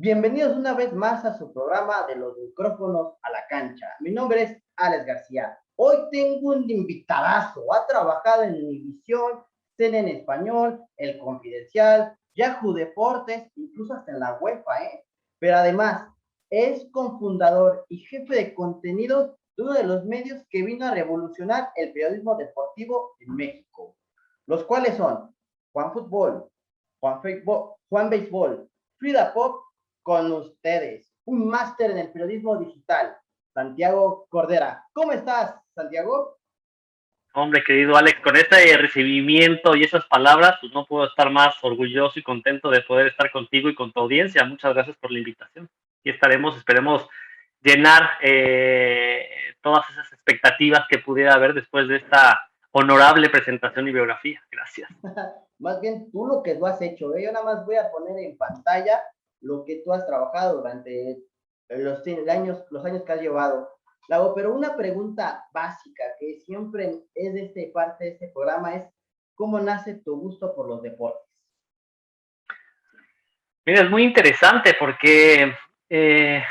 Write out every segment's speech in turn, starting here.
Bienvenidos una vez más a su programa de los micrófonos a la cancha. Mi nombre es Alex García. Hoy tengo un invitadazo. Ha trabajado en Univisión, Cena en Español, El Confidencial, Yahoo Deportes, incluso hasta en la UEFA, ¿eh? Pero además es cofundador y jefe de contenidos de uno de los medios que vino a revolucionar el periodismo deportivo en México. Los cuales son Juan Fútbol, Juan Béisbol, Frida Pop, con ustedes, un máster en el periodismo digital, Santiago Cordera. ¿Cómo estás, Santiago? Hombre, querido Alex, con este recibimiento y esas palabras, pues no puedo estar más orgulloso y contento de poder estar contigo y con tu audiencia. Muchas gracias por la invitación. Aquí estaremos, esperemos llenar todas esas expectativas que pudiera haber después de esta honorable presentación y biografía. Gracias. Más bien tú lo que tú has hecho, ¿eh? Yo nada más voy a poner en pantalla lo que tú has trabajado durante los años que has llevado. Lago, pero una pregunta básica que siempre es de parte de este programa es, ¿cómo nace tu gusto por los deportes? Mira, es muy interesante porque, es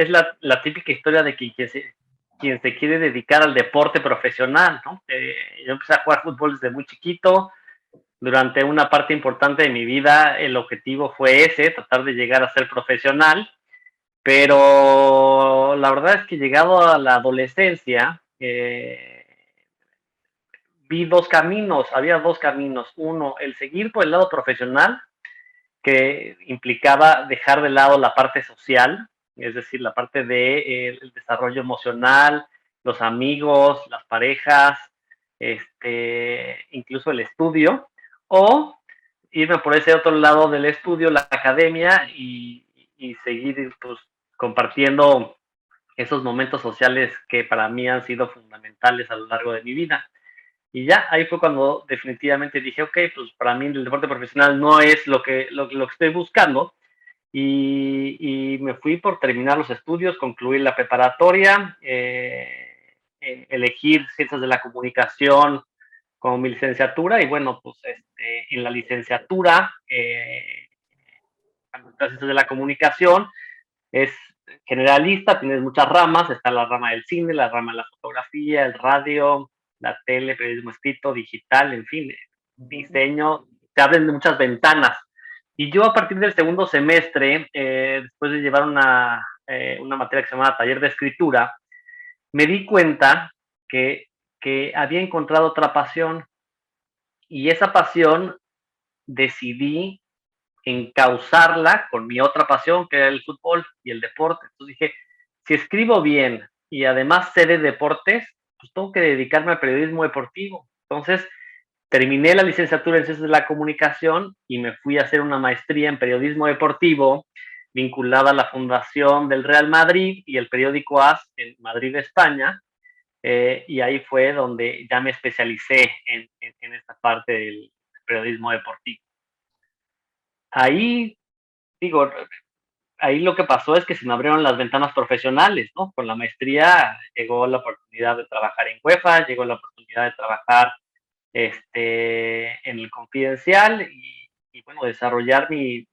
la típica historia de quien se quiere dedicar al deporte profesional, ¿no? Yo empecé a jugar fútbol desde muy chiquito. Durante una parte importante de mi vida, el objetivo fue ese, tratar de llegar a ser profesional, pero la verdad es que llegado a la adolescencia, había dos caminos. Uno, el seguir por el lado profesional, que implicaba dejar de lado la parte social, es decir, la parte de el desarrollo emocional, los amigos, las parejas, incluso el estudio, o irme por ese otro lado del estudio, la academia, y seguir pues, compartiendo esos momentos sociales que para mí han sido fundamentales a lo largo de mi vida. Y ya, ahí fue cuando definitivamente dije, ok, pues para mí el deporte profesional no es lo que estoy buscando. Y me fui por terminar los estudios, concluir la preparatoria, elegir ciencias de la comunicación como mi licenciatura. Y bueno, pues en la licenciatura, ciencias de la comunicación, es generalista, tienes muchas ramas, está la rama del cine, la rama de la fotografía, el radio, la tele, periodismo escrito, digital, en fin, diseño, te abren muchas ventanas. Y yo a partir del segundo semestre, después de llevar una materia que se llamaba taller de escritura, me di cuenta que, que había encontrado otra pasión, y esa pasión decidí encauzarla con mi otra pasión, que era el fútbol y el deporte. Entonces dije, si escribo bien y además sé de deportes, pues tengo que dedicarme al periodismo deportivo. Entonces terminé la licenciatura en Ciencias de la Comunicación y me fui a hacer una maestría en periodismo deportivo vinculada a la fundación del Real Madrid y el periódico AS en Madrid, España. Y ahí fue donde ya me especialicé en esta parte del periodismo deportivo. Ahí, digo, ahí lo que pasó es que se me abrieron las ventanas profesionales, ¿no? Con la maestría llegó la oportunidad de trabajar en UEFA, llegó la oportunidad de trabajar en el Confidencial y bueno, desarrollar mi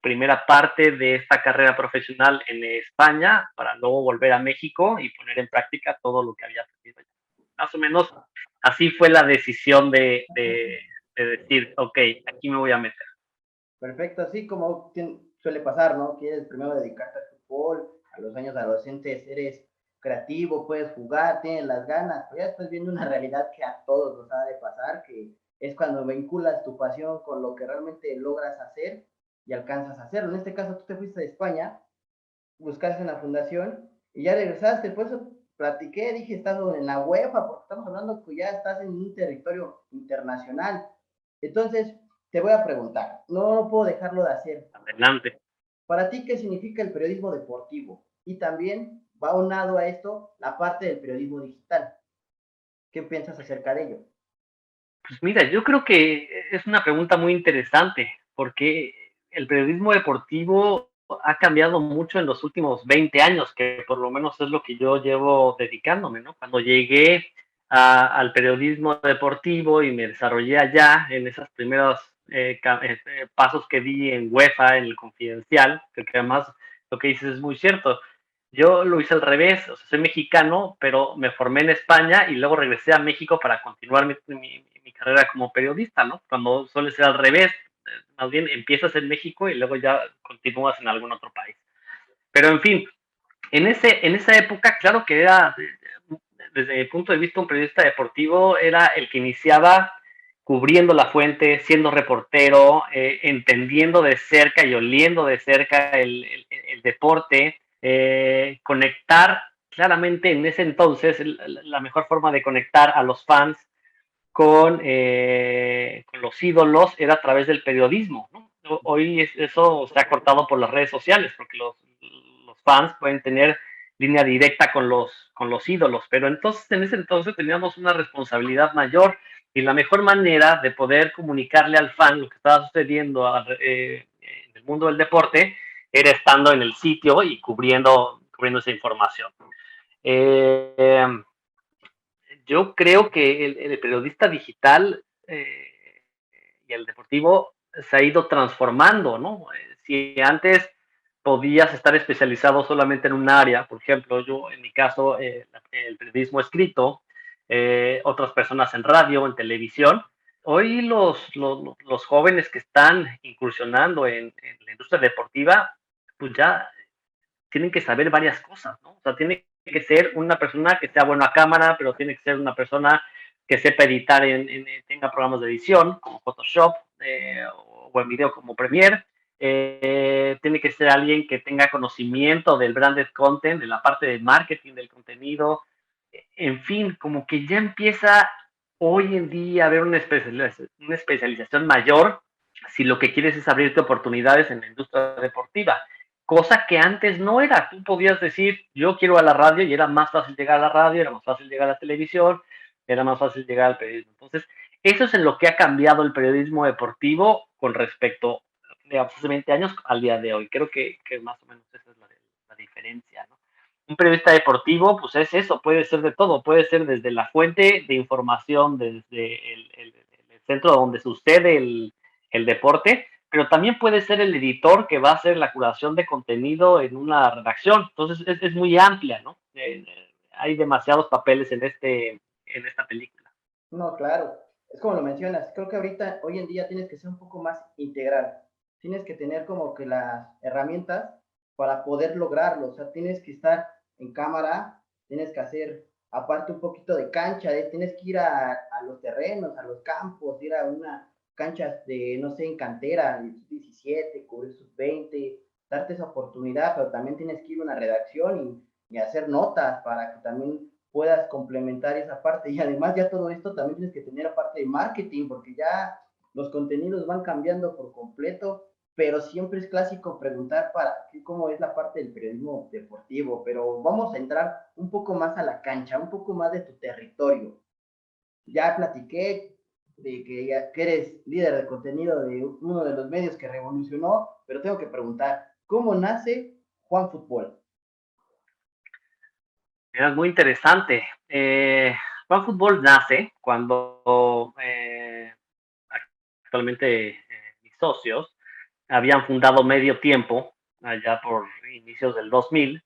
primera parte de esta carrera profesional en España para luego volver a México y poner en práctica todo lo que había aprendido allá. Más o menos así fue la decisión de decir, ok, aquí me voy a meter. Perfecto, así como suele pasar, ¿no? Quieres primero dedicarte al fútbol, a los años adolescentes eres creativo, puedes jugar, tienes las ganas, pero ya estás viendo una realidad que a todos nos ha de pasar, que es cuando vinculas tu pasión con lo que realmente logras hacer y alcanzas a hacerlo. En este caso, tú te fuiste de España, buscaste en la fundación y ya regresaste, por eso platiqué, dije, estás en la UEFA, porque estamos hablando que ya estás en un territorio internacional. Entonces, te voy a preguntar, no puedo dejarlo de hacer. Adelante. Para ti, ¿qué significa el periodismo deportivo? Y también va aunado a esto la parte del periodismo digital. ¿Qué piensas acerca de ello? Pues mira, yo creo que es una pregunta muy interesante, porque el periodismo deportivo ha cambiado mucho en los últimos 20 años, que por lo menos es lo que yo llevo dedicándome, ¿no? Cuando llegué al periodismo deportivo y me desarrollé allá en esos primeros pasos que di en UEFA, en el Confidencial, que además lo que dices es muy cierto. Yo lo hice al revés, o sea, soy mexicano, pero me formé en España y luego regresé a México para continuar mi carrera como periodista, ¿no? Cuando suele ser al revés, más bien empiezas en México y luego ya continúas en algún otro país. Pero en fin, en esa época, claro que era, desde mi punto de vista, un periodista deportivo era el que iniciaba cubriendo la fuente, siendo reportero, entendiendo de cerca y oliendo de cerca el deporte, conectar claramente en ese entonces la mejor forma de conectar a los fans con los ídolos era a través del periodismo, ¿no? Hoy eso se ha cortado por las redes sociales, porque los fans pueden tener línea directa con los ídolos, pero entonces en ese entonces teníamos una responsabilidad mayor y la mejor manera de poder comunicarle al fan lo que estaba sucediendo en el mundo del deporte era estando en el sitio y cubriendo esa información. Eh, yo creo que el periodista digital y el deportivo se ha ido transformando, ¿no? Si antes podías estar especializado solamente en un área, por ejemplo, yo en mi caso, el periodismo escrito, otras personas en radio, en televisión, hoy los jóvenes que están incursionando en la industria deportiva, pues ya tienen que saber varias cosas, ¿no? O sea, tiene que ser una persona que sea buena a cámara, pero tiene que ser una persona que sepa editar, tenga programas de edición como Photoshop o en video como Premiere. Tiene que ser alguien que tenga conocimiento del branded content, de la parte de marketing del contenido. En fin, como que ya empieza hoy en día a haber una especialización mayor si lo que quieres es abrirte oportunidades en la industria deportiva, cosa que antes no era. Tú podías decir, yo quiero a la radio y era más fácil llegar a la radio, era más fácil llegar a la televisión, era más fácil llegar al periodismo. Entonces, eso es en lo que ha cambiado el periodismo deportivo con respecto, digamos, hace 20 años al día de hoy. Creo que más o menos esa es la diferencia, ¿no? Un periodista deportivo, pues es eso, puede ser de todo, puede ser desde la fuente de información, desde el centro donde sucede el deporte, pero también puede ser el editor que va a hacer la curación de contenido en una redacción. Entonces es muy amplia, ¿no? Hay demasiados papeles en esta película. No, claro, es como lo mencionas, creo que ahorita, hoy en día tienes que ser un poco más integral, tienes que tener como que las herramientas para poder lograrlo, o sea, tienes que estar en cámara, tienes que hacer aparte un poquito de cancha, tienes que ir a los terrenos, a los campos, ir a una cancha de, no sé, en cantera, 17, cubrir sus 20, darte esa oportunidad, pero también tienes que ir a una redacción y hacer notas para que también puedas complementar esa parte. Y además ya todo esto también tienes que tener aparte de marketing, porque ya los contenidos van cambiando por completo, pero siempre es clásico preguntar para cómo es la parte del periodismo deportivo, pero vamos a entrar un poco más a la cancha, un poco más de tu territorio. Ya platiqué de que eres líder de contenido de uno de los medios que revolucionó, pero tengo que preguntar, ¿cómo nace Juan Fútbol? Es muy interesante. Juan Fútbol nace cuando actualmente mis socios habían fundado Medio Tiempo, allá por inicios del 2000.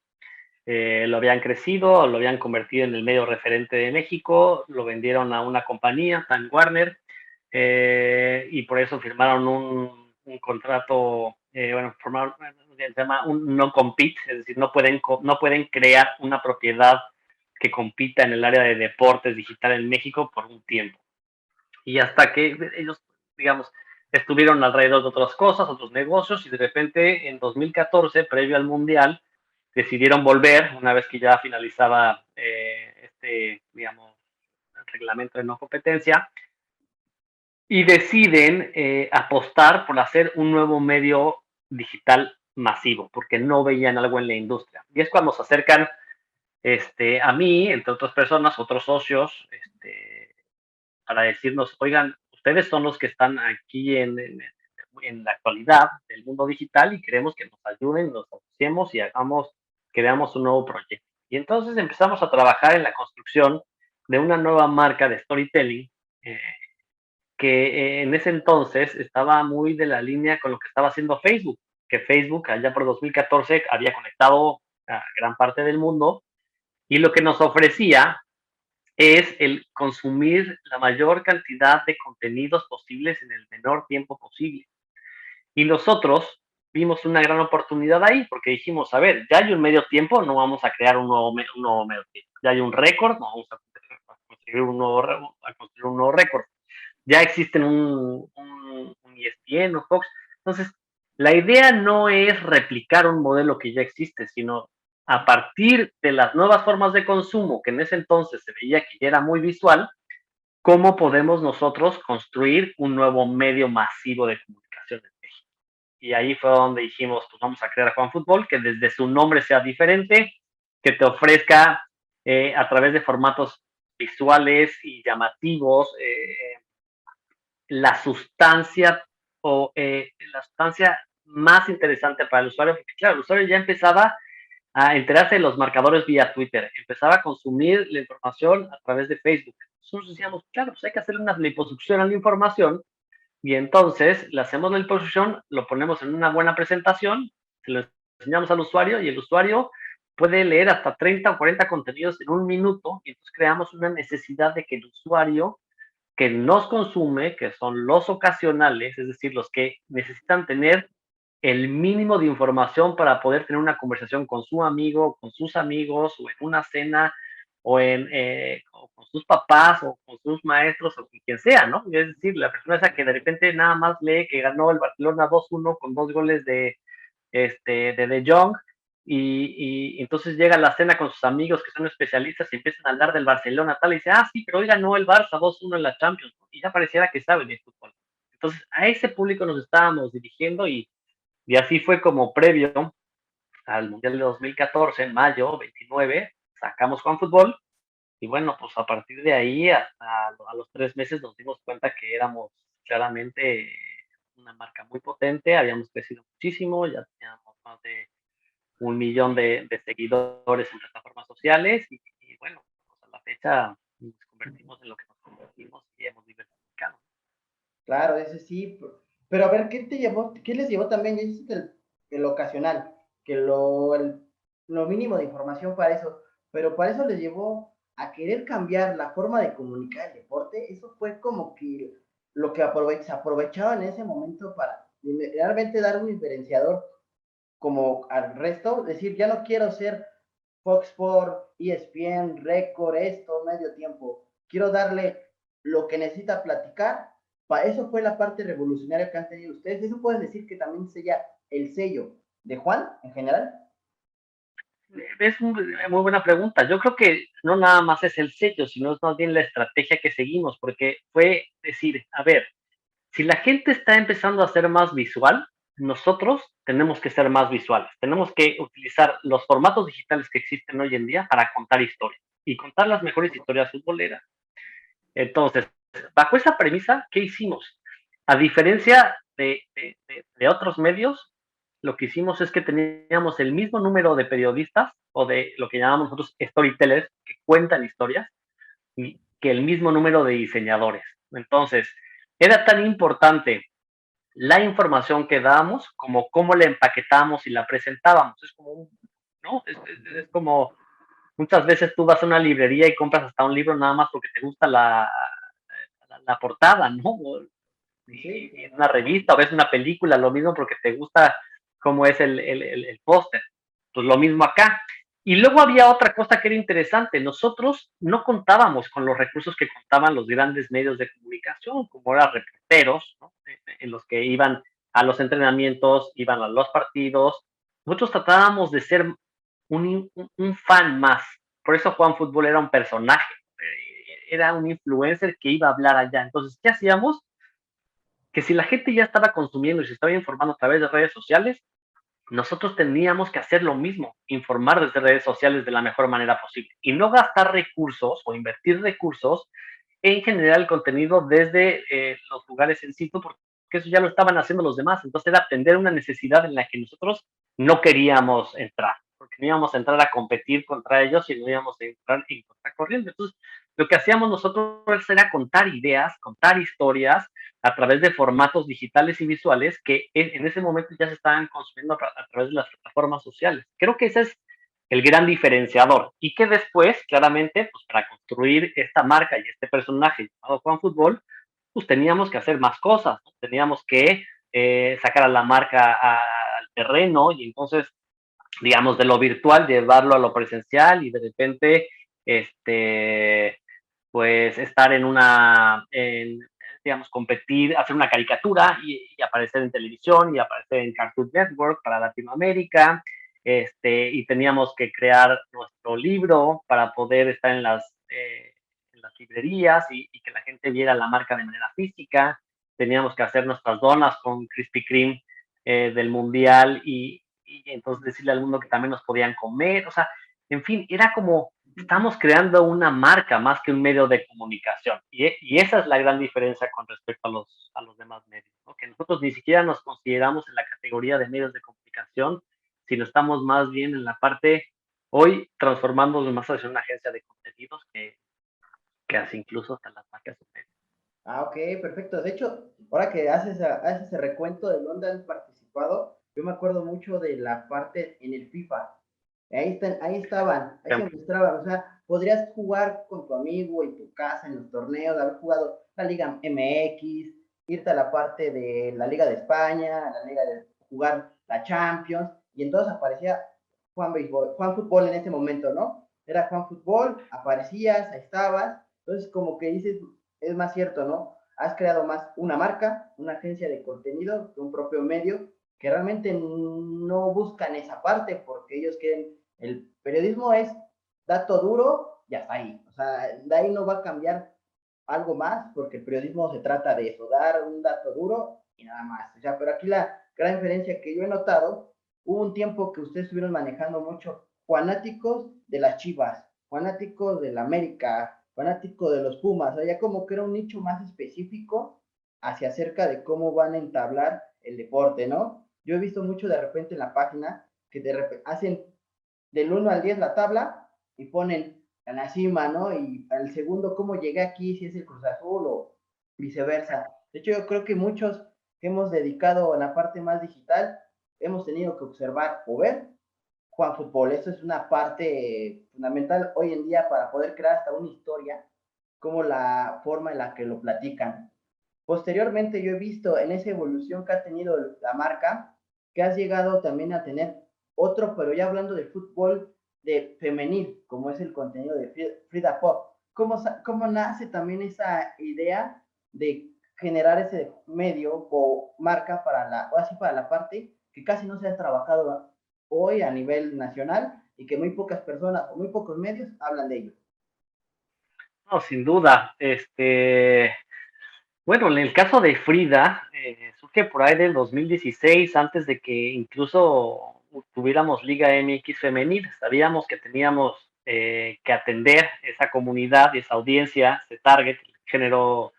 Lo habían crecido, lo habían convertido en el medio referente de México, lo vendieron a una compañía, Time Warner, y por eso firmaron un contrato, bueno, formaron, se llama un no-compete, es decir, no pueden crear una propiedad que compita en el área de deportes digital en México por un tiempo. Y hasta que ellos, digamos, estuvieron alrededor de otras cosas, otros negocios, y de repente en 2014, previo al Mundial, decidieron volver, una vez que ya finalizaba digamos, reglamento de no competencia, y deciden apostar por hacer un nuevo medio digital masivo, porque no veían algo en la industria. Y es cuando se acercan a mí, entre otras personas, otros socios, para decirnos, oigan, ustedes son los que están aquí en la actualidad del mundo digital y queremos que nos ayuden, nos asociemos y creamos un nuevo proyecto. Y entonces empezamos a trabajar en la construcción de una nueva marca de storytelling, eh, que en ese entonces estaba muy de la línea con lo que estaba haciendo Facebook, que Facebook allá por 2014 había conectado a gran parte del mundo y lo que nos ofrecía es el consumir la mayor cantidad de contenidos posibles en el menor tiempo posible. Y nosotros vimos una gran oportunidad ahí, porque dijimos, a ver, ya hay un medio tiempo, no vamos a crear un nuevo medio tiempo. Ya hay un récord, no vamos a construir un nuevo récord. Ya existen un ESPN o Fox. Entonces, la idea no es replicar un modelo que ya existe, sino a partir de las nuevas formas de consumo, que en ese entonces se veía que ya era muy visual, cómo podemos nosotros construir un nuevo medio masivo de comunicación en México. Y ahí fue donde dijimos, pues vamos a crear Juan Fútbol, que desde su nombre sea diferente, que te ofrezca a través de formatos visuales y llamativos la sustancia la sustancia más interesante para el usuario, porque claro, el usuario ya empezaba a enterarse de los marcadores vía Twitter, empezaba a consumir la información a través de Facebook. Nosotros decíamos, claro, pues hay que hacerle una liposucción a la información y entonces le hacemos la liposucción, lo ponemos en una buena presentación, se lo enseñamos al usuario y el usuario puede leer hasta 30 o 40 contenidos en un minuto y entonces creamos una necesidad de que el usuario que nos consume, que son los ocasionales, es decir, los que necesitan tener el mínimo de información para poder tener una conversación con su amigo, con sus amigos, o en una cena, o con sus papás, o con sus maestros, o con quien sea, ¿no? Es decir, la persona esa que de repente nada más lee que ganó el Barcelona 2-1 con 2 goles de Jong, y entonces llega a la cena con sus amigos que son especialistas y empiezan a hablar del Barcelona, tal, y dice, sí, pero hoy ganó el Barça 2-1 en la Champions, y ya pareciera que saben de fútbol. Entonces, a ese público nos estábamos dirigiendo y así fue como previo al Mundial de 2014, en mayo 29, sacamos Juan Fútbol, y bueno, pues a partir de ahí, hasta a los 3 meses nos dimos cuenta que éramos claramente una marca muy potente, habíamos crecido muchísimo, ya teníamos más de 1 millón de seguidores en plataformas sociales y bueno, pues a la fecha nos convertimos en lo que nos convertimos y hemos diversificado. Claro, ese sí, pero a ver, qué les llevó también? Ya dijiste el ocasional, que lo mínimo de información para eso, pero para eso les llevó a querer cambiar la forma de comunicar el deporte. Eso fue como que lo que aprovechaban en ese momento para realmente dar un diferenciador como al resto, decir, ya no quiero ser Fox Sports, ESPN, Record, esto, medio tiempo, quiero darle lo que necesita platicar. Para eso fue la parte revolucionaria que han tenido ustedes. Eso pueden decir que también sella el sello de Juan en general. Es muy buena pregunta. Yo creo que no nada más es el sello, sino es más bien la estrategia que seguimos, porque fue decir, a ver, si la gente está empezando a ser más visual, nosotros tenemos que ser más visuales. Tenemos que utilizar los formatos digitales que existen hoy en día para contar historias y contar las mejores historias futboleras. Entonces, bajo esa premisa, ¿qué hicimos? A diferencia de otros medios, lo que hicimos es que teníamos el mismo número de periodistas o de lo que llamamos nosotros storytellers, que cuentan historias, y que el mismo número de diseñadores. Entonces, era tan importante la información que dábamos como cómo la empaquetábamos y la presentábamos. Es como, ¿no? Es como muchas veces tú vas a una librería y compras hasta un libro nada más porque te gusta la portada, ¿no? Y en una revista o ves una película, lo mismo porque te gusta cómo es el póster. Pues lo mismo acá. Y luego había otra cosa que era interesante. Nosotros no contábamos con los recursos que contaban los grandes medios de comunicación, como eran reporteros, ¿no? En los que iban a los entrenamientos, iban a los partidos. Nosotros tratábamos de ser un fan más. Por eso Juan Fútbol era un personaje, era un influencer que iba a hablar allá. Entonces, ¿qué hacíamos? Que si la gente ya estaba consumiendo y se estaba informando a través de redes sociales, nosotros teníamos que hacer lo mismo, informar desde redes sociales de la mejor manera posible y no gastar recursos o invertir recursos en generar el contenido desde los lugares en sitio, porque eso ya lo estaban haciendo los demás. Entonces era atender una necesidad en la que nosotros no queríamos entrar, porque no íbamos a entrar a competir contra ellos y no íbamos a entrar en contracorriente. Entonces, lo que hacíamos nosotros era contar ideas, contar historias a través de formatos digitales y visuales que en ese momento ya se estaban consumiendo a través de las plataformas sociales. Creo que ese es el gran diferenciador y que después, claramente, pues para construir esta marca y este personaje llamado Juan Fútbol, pues teníamos que hacer más cosas, ¿no? Teníamos que sacar a la marca al terreno y entonces, digamos, de lo virtual llevarlo a lo presencial y de repente, pues estar digamos, competir, hacer una caricatura y aparecer en televisión y aparecer en Cartoon Network para Latinoamérica, y teníamos que crear nuestro libro para poder estar en las librerías y que la gente viera la marca de manera física, teníamos que hacer nuestras donas con Krispy Kreme del Mundial y entonces decirle al mundo que también nos podían comer, o sea, en fin, era como estamos creando una marca más que un medio de comunicación. Y esa es la gran diferencia con respecto a los demás medios, ¿no? Que nosotros ni siquiera nos consideramos en la categoría de medios de comunicación, sino estamos más bien en la parte, hoy transformándonos más hacia una agencia de contenidos que hace incluso hasta las marcas de medios. Ah, ok, perfecto. De hecho, ahora que haces ese recuento de dónde han participado, yo me acuerdo mucho de la parte en el FIFA. Ahí estaban, ahí se mostraban. O sea, podrías jugar con tu amigo en tu casa, en los torneos, haber jugado la Liga MX, irte a la parte de la Liga de España, la Liga de jugar la Champions, y entonces aparecía Juan Fútbol en ese momento, ¿no? Era Juan Fútbol, aparecías, ahí estabas. Entonces, como que dices, es más cierto, ¿no? Has creado más una marca, una agencia de contenido, un propio medio, que realmente no buscan esa parte porque ellos quieren, el periodismo es dato duro, ya está ahí. O sea, de ahí no va a cambiar algo más porque el periodismo se trata de eso, dar un dato duro y nada más. O sea, pero aquí la gran diferencia que yo he notado, hubo un tiempo que ustedes estuvieron manejando mucho fanáticos de las Chivas, fanáticos del América, fanático de los Pumas, o sea, ya como que era un nicho más específico hacia acerca de cómo van a entablar el deporte, ¿no? Yo he visto mucho de repente en la página que de repente hacen del 1 al 10 la tabla y ponen en la cima, ¿no? Y al segundo, ¿cómo llegué aquí? Si es el Cruz Azul o viceversa. De hecho, yo creo que muchos que hemos dedicado a la parte más digital, hemos tenido que observar o ver Juan Fútbol. Eso es una parte fundamental hoy en día para poder crear hasta una historia, como la forma en la que lo platican. Posteriormente, yo he visto en esa evolución que ha tenido la marca, que has llegado también a tener otro, pero ya hablando de fútbol de femenil, como es el contenido de Frida Pop. ¿Cómo nace también esa idea de generar ese medio o marca o así para la parte que casi no se ha trabajado hoy a nivel nacional y que muy pocas personas o muy pocos medios hablan de ello? No, sin duda. Bueno, en el caso de Frida, surge por ahí del 2016, antes de que incluso tuviéramos Liga MX femenil. Sabíamos que teníamos que atender esa comunidad y esa audiencia, ese target, el género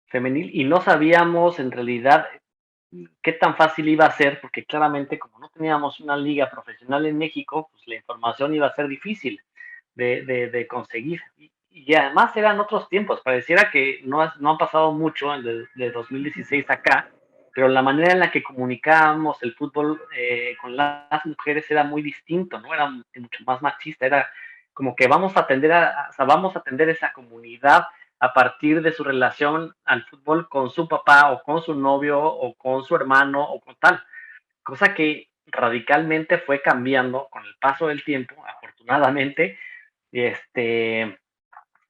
femenil, y no sabíamos en realidad qué tan fácil iba a ser, porque claramente como no teníamos una liga profesional en México, pues la información iba a ser difícil de conseguir. Y además eran otros tiempos, pareciera que no ha pasado mucho de 2016 acá, pero la manera en la que comunicábamos el fútbol con las mujeres era muy distinto, ¿no? Era mucho más machista, era como que vamos a atender vamos a atender esa comunidad a partir de su relación al fútbol con su papá o con su novio o con su hermano o con tal, cosa que radicalmente fue cambiando con el paso del tiempo, afortunadamente,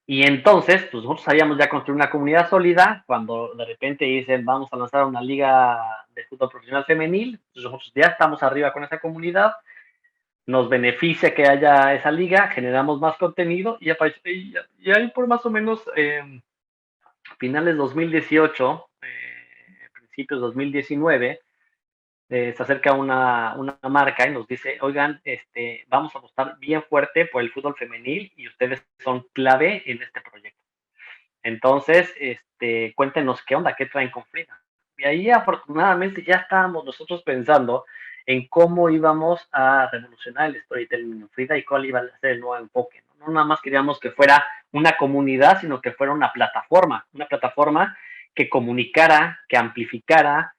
y entonces, pues nosotros habíamos ya construido una comunidad sólida, cuando de repente dicen vamos a lanzar una liga de fútbol profesional femenil, pues nosotros ya estamos arriba con esa comunidad, nos beneficia que haya esa liga, generamos más contenido y ahí por más o menos finales 2018, principios 2019, se acerca una marca y nos dice, oigan, vamos a apostar bien fuerte por el fútbol femenil y ustedes son clave en este proyecto. Entonces, cuéntenos qué onda, qué traen con Frida. Y ahí afortunadamente ya estábamos nosotros pensando en cómo íbamos a revolucionar el storytelling en Frida y cuál iba a ser el nuevo enfoque. No nada más queríamos que fuera una comunidad, sino que fuera una plataforma que comunicara, que amplificara,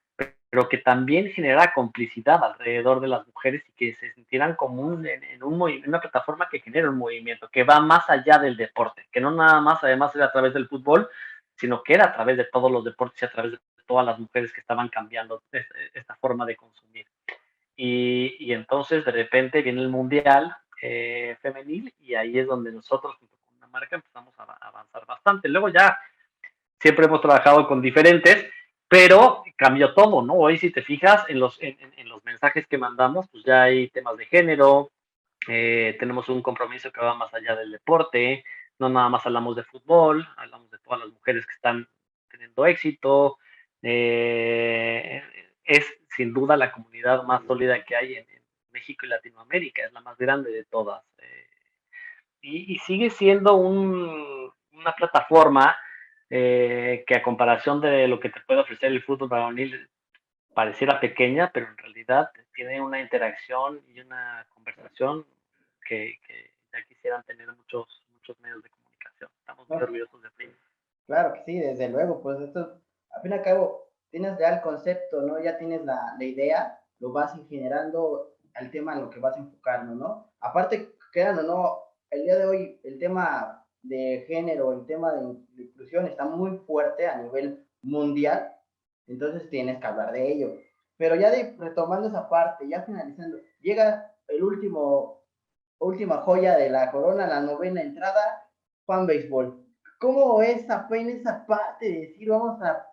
pero que también generara complicidad alrededor de las mujeres y que se sintieran como en una plataforma que genera un movimiento, que va más allá del deporte, que no nada más además era a través del fútbol, sino que era a través de todos los deportes y a través de todas las mujeres que estaban cambiando esta forma de consumir. Y entonces de repente viene el Mundial femenil y ahí es donde nosotros, junto con una marca, empezamos a avanzar bastante. Luego ya siempre hemos trabajado con diferentes, pero cambió todo, ¿no? Hoy si te fijas en los mensajes que mandamos, pues ya hay temas de género, tenemos un compromiso que va más allá del deporte, no nada más hablamos de fútbol, hablamos de todas las mujeres que están teniendo éxito, eh, es sin duda la comunidad más sólida que hay en México y Latinoamérica, es la más grande de todas. Y sigue siendo una plataforma que a comparación de lo que te puede ofrecer el fútbol varonil pareciera pequeña, pero en realidad tiene una interacción y una conversación que ya quisieran tener muchos medios de comunicación. Estamos muy No, orgullosos de Prima. claro que sí, desde luego, pues esto, al fin y al cabo, tienes ya el concepto, ¿no? Ya tienes la idea, lo vas generando al tema en lo que vas a enfocarnos, ¿no? Aparte, quedando, ¿no? El día de hoy, el tema de género, el tema de inclusión está muy fuerte a nivel mundial, entonces tienes que hablar de ello. Pero ya retomando esa parte, ya finalizando, llega el última joya de la corona, la novena entrada, Juan Béisbol. ¿Cómo es apenas esa parte de decir vamos a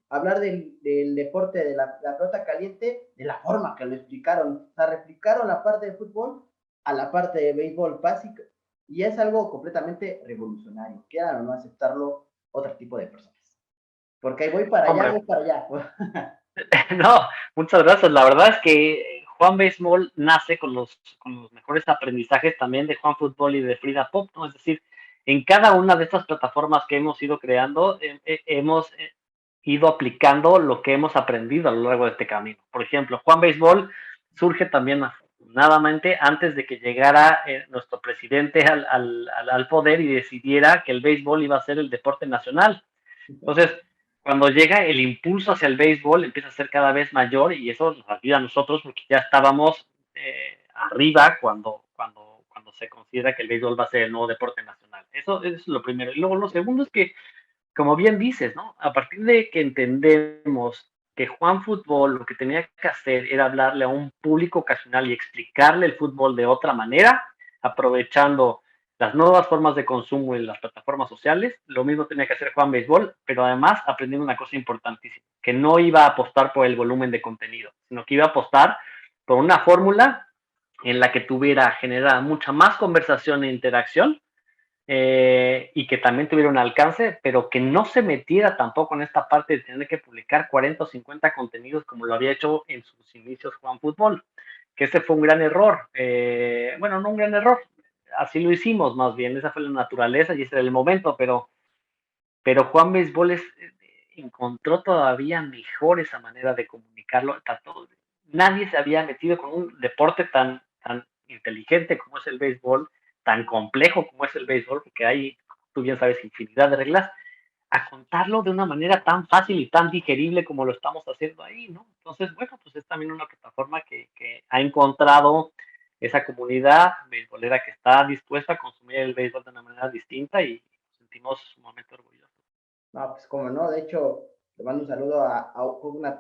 hablar del deporte de la pelota caliente de la forma que lo explicaron? O sea, replicaron la parte de fútbol a la parte de béisbol básico y es algo completamente revolucionario. Quieran o no aceptarlo otro tipo de personas. Porque voy para allá, Hombre, voy para allá. no, muchas gracias. La verdad es que Juan Béisbol nace con los mejores aprendizajes también de Juan Fútbol y de Frida Pop, ¿no? Es decir, en cada una de estas plataformas que hemos ido creando, hemos ido aplicando lo que hemos aprendido a lo largo de este camino. Por ejemplo, Juan Béisbol surge también afortunadamente antes de que llegara nuestro presidente al poder y decidiera que el béisbol iba a ser el deporte nacional. Entonces, cuando llega el impulso hacia el béisbol empieza a ser cada vez mayor y eso nos ayuda a nosotros porque ya estábamos arriba cuando se considera que el béisbol va a ser el nuevo deporte nacional. Eso es lo primero. Y luego lo segundo es que, como bien dices, ¿no? A partir de que entendemos que Juan Fútbol lo que tenía que hacer era hablarle a un público ocasional y explicarle el fútbol de otra manera, aprovechando las nuevas formas de consumo en las plataformas sociales, lo mismo tenía que hacer Juan Béisbol, pero además aprendiendo una cosa importantísima, que no iba a apostar por el volumen de contenido, sino que iba a apostar por una fórmula en la que tuviera generada mucha más conversación e interacción y que también tuviera un alcance, pero que no se metiera tampoco en esta parte de tener que publicar 40 o 50 contenidos como lo había hecho en sus inicios Juan Fútbol, que ese fue un gran error. Bueno, no un gran error, así lo hicimos más bien, esa fue la naturaleza y ese era el momento, pero Juan Béisbol encontró todavía mejor esa manera de comunicarlo. Nadie se había metido con un deporte tan inteligente como es el béisbol, tan complejo como es el béisbol, porque hay, tú bien sabes, infinidad de reglas, a contarlo de una manera tan fácil y tan digerible como lo estamos haciendo ahí, ¿no? Entonces, bueno, pues es también una plataforma que ha encontrado esa comunidad beisbolera que está dispuesta a consumir el béisbol de una manera distinta y nos sentimos sumamente orgullosos. No, pues como no, de hecho, le mando un saludo a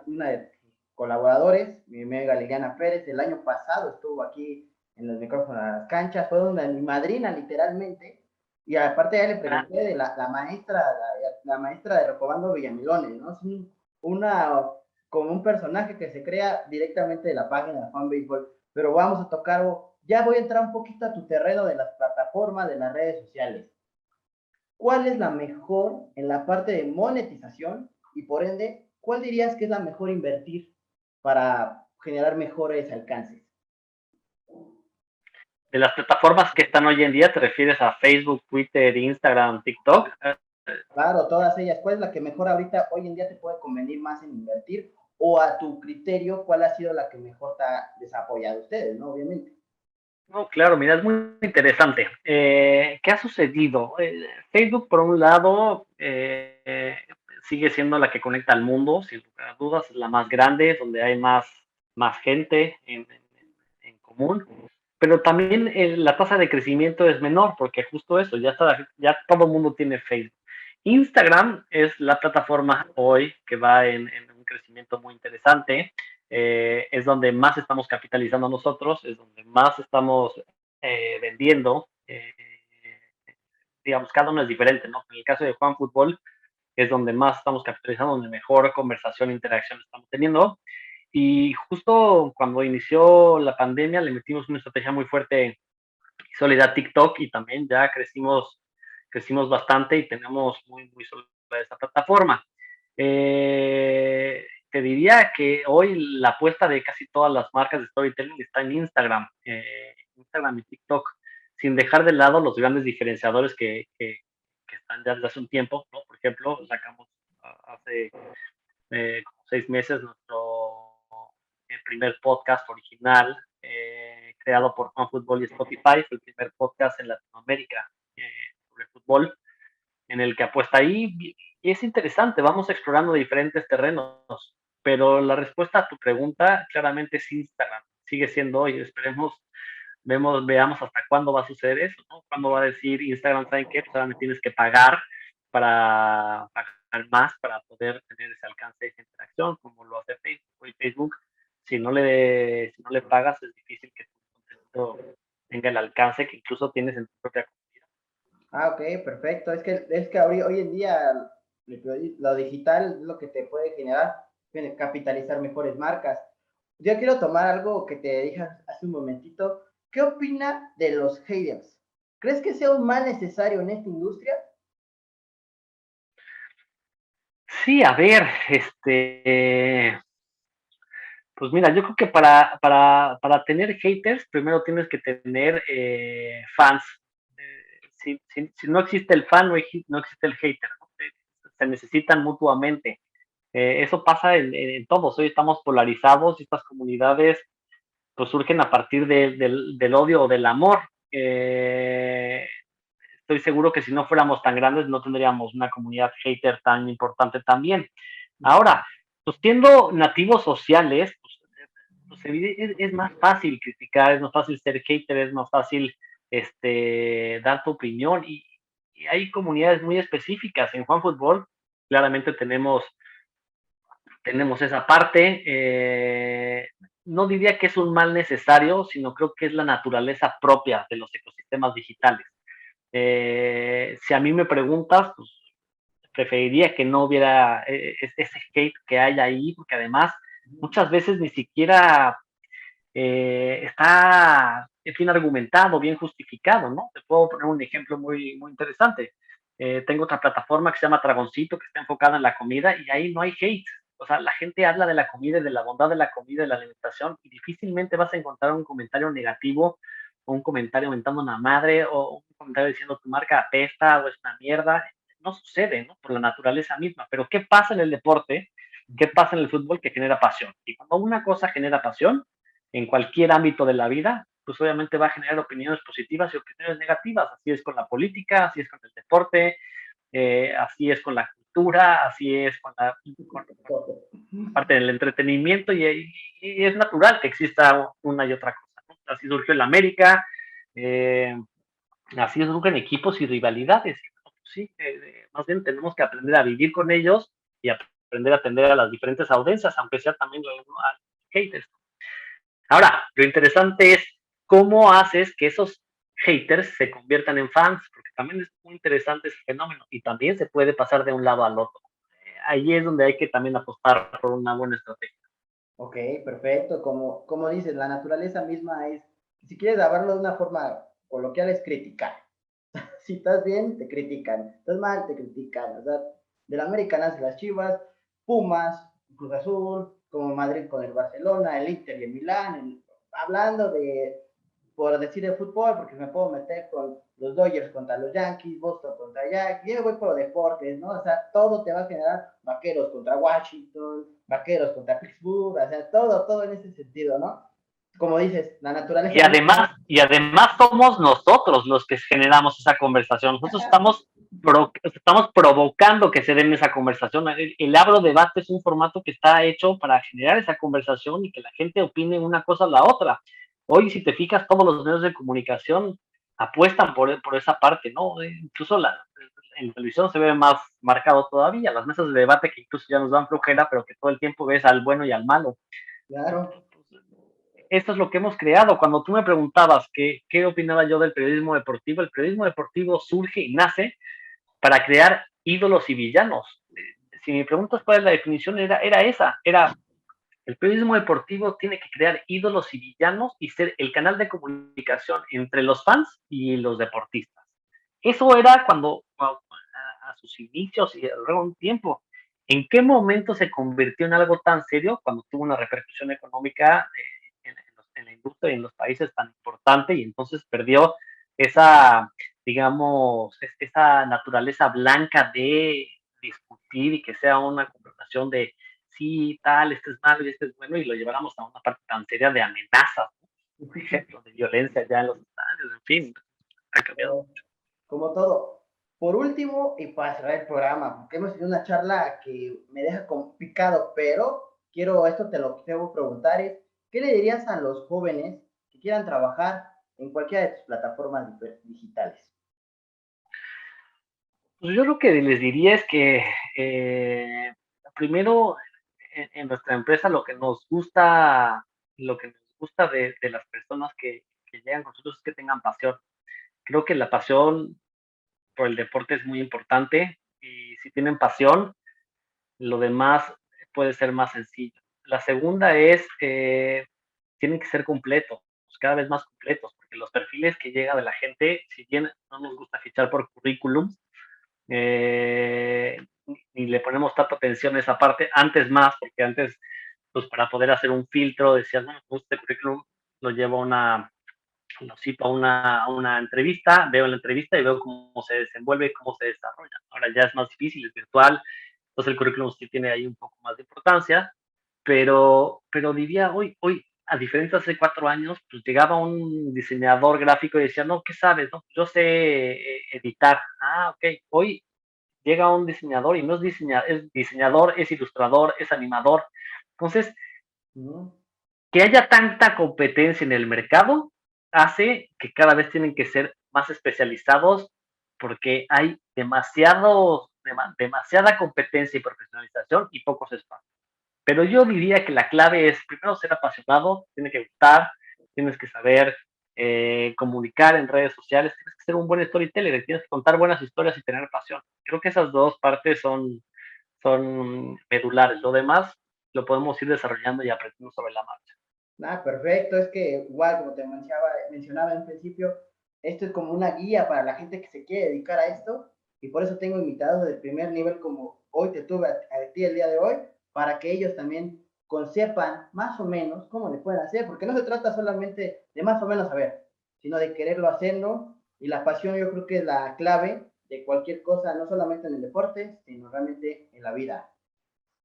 una de colaboradores, mi amiga Liliana Pérez, el año pasado estuvo aquí en los micrófonos de las canchas, fue una mi madrina literalmente, y aparte ya le Ah, pregunté de la maestra, la maestra de Recobando Villamilones, ¿no? Es una, como un personaje que se crea directamente de la página de Fan Baseball, pero vamos a tocar, ya voy a entrar un poquito a tu terreno de las plataformas, de las redes sociales. ¿Cuál es la mejor en la parte de monetización? Y por ende, ¿cuál dirías que es la mejor invertir para generar mejores alcances? de las plataformas que están hoy en día, ¿te refieres a Facebook, Twitter, Instagram, TikTok? Claro, todas ellas. ¿Cuál es la que mejor ahorita, hoy en día, te puede convenir más en invertir? O a tu criterio, ¿cuál ha sido la que mejor te ha desapoyado a ustedes, no? Obviamente. No, claro, mira, es muy interesante. ¿Qué ha sucedido? Facebook, por un lado, sigue siendo la que conecta al mundo, sin lugar a dudas, es la más grande, donde hay más gente en común, pero también la tasa de crecimiento es menor, porque justo eso, ya todo el mundo tiene Facebook. Instagram es la plataforma hoy que va en un crecimiento muy interesante. Es donde más estamos capitalizando nosotros, es donde más estamos vendiendo. Digamos, cada uno es diferente, ¿no? En el caso de Juan Fútbol es donde más estamos capitalizando, donde mejor conversación e interacción estamos teniendo. Y justo cuando inició la pandemia le metimos una estrategia muy fuerte y sólida a TikTok y también ya crecimos bastante y tenemos muy sólida esa plataforma. Te diría que hoy la apuesta de casi todas las marcas de storytelling está en Instagram, Instagram y TikTok, sin dejar de lado los grandes diferenciadores que están ya desde hace un tiempo, ¿no? Por ejemplo, sacamos hace como 6 meses nuestro primer podcast original, creado por Juan Fútbol y Spotify, fue el primer podcast en Latinoamérica sobre fútbol, en el que apuesta ahí. Y es interesante, vamos explorando diferentes terrenos, pero la respuesta a tu pregunta claramente es Instagram, sigue siendo hoy, esperemos, veamos hasta cuándo va a suceder eso, ¿no? Cuándo va a decir Instagram, ¿saben qué? Pues ahora me tienes que pagar para pagar más para poder tener ese alcance, esa interacción, como lo hace Facebook. Y Facebook, si no le pagas, es difícil que tu contenido tenga el alcance que incluso tienes en tu propia comunidad. Ah, ok, perfecto. Es que hoy en día lo digital es lo que te puede generar, capitalizar mejores marcas. Yo quiero tomar algo que te dije hace un momentito. ¿Qué opina de los haters? ¿Crees que sea un mal necesario en esta industria? Sí, a ver, pues mira, yo creo que para tener haters, primero tienes que tener fans. Si no existe el fan, no existe el hater, ¿no? Se necesitan mutuamente. Eso pasa en todos. Hoy estamos polarizados y estas comunidades pues surgen a partir del odio o del amor. Estoy seguro que si no fuéramos tan grandes no tendríamos una comunidad hater tan importante también. Ahora, pues siendo nativos sociales, pues es más fácil criticar, es más fácil ser hater, es más fácil dar tu opinión y hay comunidades muy específicas. En Juan Fútbol claramente tenemos esa parte. No diría que es un mal necesario, sino creo que es la naturaleza propia de los ecosistemas digitales. Si a mí me preguntas, pues preferiría que no hubiera ese hate que hay ahí, porque además muchas veces ni siquiera está bien argumentado, bien justificado, ¿no? Te puedo poner un ejemplo muy interesante. Tengo otra plataforma que se llama Dragoncito, que está enfocada en la comida, y ahí no hay hate. O sea, la gente habla de la comida y de la bondad de la comida y de la alimentación, y difícilmente vas a encontrar un comentario negativo, o un comentario mentando una madre, o un comentario diciendo tu marca apesta o es una mierda. No sucede, ¿no? Por la naturaleza misma. Pero ¿qué pasa en el deporte? ¿Qué pasa en el fútbol? Que genera pasión. Y cuando una cosa genera pasión, en cualquier ámbito de la vida, pues obviamente va a generar opiniones positivas y opiniones negativas. Así es con la política, así es con el deporte, así es con la cultura, así es con parte del entretenimiento y es natural que exista una y otra cosa, ¿no? Así surgió el América, eh, así surgen equipos y rivalidades. Sí, más bien tenemos que aprender a vivir con ellos y aprender a atender a las diferentes audiencias, aunque sea también a haters. Ahora, lo interesante es cómo haces que esos haters se conviertan en fans, porque también es muy interesante ese fenómeno y también se puede pasar de un lado al otro. Ahí es donde hay que también apostar por una buena estrategia. Ok, perfecto. Como dices, la naturaleza misma es, si quieres hablarlo de una forma coloquial, es criticar. Si estás bien, te critican. Estás mal, te critican. O sea, de la América nacen las Chivas, Pumas, Cruz Azul, como Madrid con el Barcelona, el Inter y el Milán. Hablando de, por decir de fútbol, porque me puedo meter con los Dodgers contra los Yankees, Boston contra Yankees, yo me voy por deportes, ¿no? O sea, todo te va a generar vaqueros contra Washington, vaqueros contra Pittsburgh, o sea, todo en ese sentido, ¿no? como dices, la naturaleza Y misma. además somos nosotros los que generamos esa conversación. Nosotros estamos provocando que se den esa conversación. El Abro Debate es un formato que está hecho para generar esa conversación y que la gente opine una cosa o la otra. Hoy, si te fijas, todos los medios de comunicación apuestan por esa parte, ¿no? Incluso en la televisión se ve más marcado todavía, las mesas de debate que incluso ya nos dan flojera, pero que todo el tiempo ves al bueno y al malo. Claro. Esto es lo que hemos creado. Cuando tú me preguntabas qué opinaba yo del periodismo deportivo, el periodismo deportivo surge y nace para crear ídolos y villanos. Si me preguntas cuál es la definición, era esa, era el periodismo deportivo tiene que crear ídolos y villanos y ser el canal de comunicación entre los fans y los deportistas. Eso era cuando a sus inicios y luego un tiempo. ¿En qué momento se convirtió en algo tan serio cuando tuvo una repercusión económica en la industria y en los países tan importante y entonces perdió esa, digamos, esa naturaleza blanca de discutir y que sea una conversación de sí, tal, este es malo y este es bueno, y lo lleváramos a una parte tan seria de amenazas, ¿no? Por ejemplo, de violencia ya en los estadios, en fin, ha cambiado Como, mucho. como todo. Por último, y para cerrar el programa, porque hemos tenido una charla que me deja picado, pero quiero, esto te lo quiero preguntar, es, ¿qué le dirías a los jóvenes que quieran trabajar en cualquiera de tus plataformas digitales? Pues yo lo que les diría es que primero en nuestra empresa lo que nos gusta de las personas que llegan con nosotros es que tengan pasión. Creo que la pasión por el deporte es muy importante y si tienen pasión, lo demás puede ser más sencillo. La segunda es, tienen que ser completos, cada vez más completos, porque los perfiles que llega de la gente, si bien no nos gusta fichar por currículum, eh, ni le ponemos tanta atención a esa parte, antes más, porque antes, pues para poder hacer un filtro, decías, bueno, pues este currículum lo llevo lo cito a una entrevista, veo la entrevista y veo cómo se desenvuelve y cómo se desarrolla. Ahora ya es más difícil, es virtual, entonces el currículum sí tiene ahí un poco más de importancia, pero diría hoy, a diferencia de hace 4 años, pues llegaba un diseñador gráfico y decía, no, ¿qué sabes? No, yo sé editar. Ah, ok. Hoy llega un diseñador y no es diseñador, es ilustrador, es animador. Entonces, ¿No? que haya tanta competencia en el mercado hace que cada vez tienen que ser más especializados porque hay demasiada competencia y profesionalización y pocos espacios. Pero yo diría que la clave es primero ser apasionado, tiene que gustar, tienes que saber comunicar en redes sociales, tienes que ser un buen storyteller, tienes que contar buenas historias y tener pasión. Creo que esas dos partes son medulares. Lo demás lo podemos ir desarrollando y aprendiendo sobre la marcha. Ah, perfecto. Es que igual, como te mencionaba en principio, esto es como una guía para la gente que se quiere dedicar a esto y por eso tengo invitados de primer nivel como hoy te tuve a ti el día de hoy, para que ellos también concepan más o menos cómo le pueden hacer, porque no se trata solamente de más o menos saber, sino de quererlo hacerlo y la pasión yo creo que es la clave de cualquier cosa, no solamente en el deporte, sino realmente en la vida.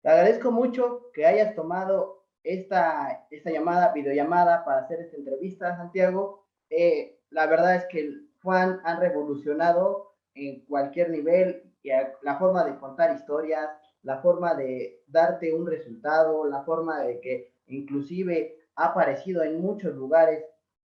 Te agradezco mucho que hayas tomado esta llamada, videollamada para hacer esta entrevista, Santiago. La verdad es que Juan han revolucionado en cualquier nivel la forma de contar historias, la forma de darte un resultado, la forma de que inclusive ha aparecido en muchos lugares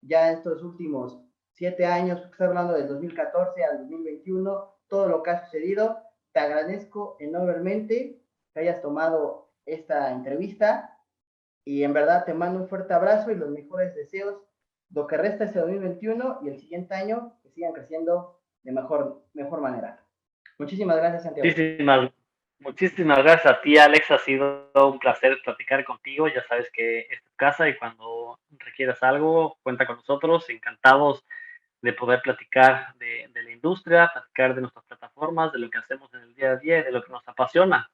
ya en estos últimos 7 años, estoy hablando del 2014 al 2021, todo lo que ha sucedido. Te agradezco enormemente que hayas tomado esta entrevista y en verdad te mando un fuerte abrazo y los mejores deseos, lo que resta este 2021 y el siguiente año, que sigan creciendo de mejor manera. Muchísimas gracias, Santiago. Muchísimas, muchísimas gracias a ti, Alex. Ha sido un placer platicar contigo. Ya sabes que es tu casa y cuando requieras algo, cuenta con nosotros. Encantados de poder platicar de la industria, platicar de nuestras plataformas, de lo que hacemos en el día a día y de lo que nos apasiona.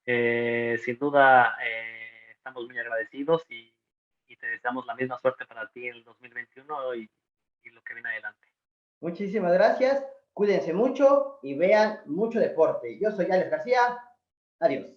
Sin duda, estamos muy agradecidos y te deseamos la misma suerte para ti en el 2021 y lo que viene adelante. Muchísimas gracias. Cuídense mucho y vean mucho deporte. Yo soy Alex García. Adiós.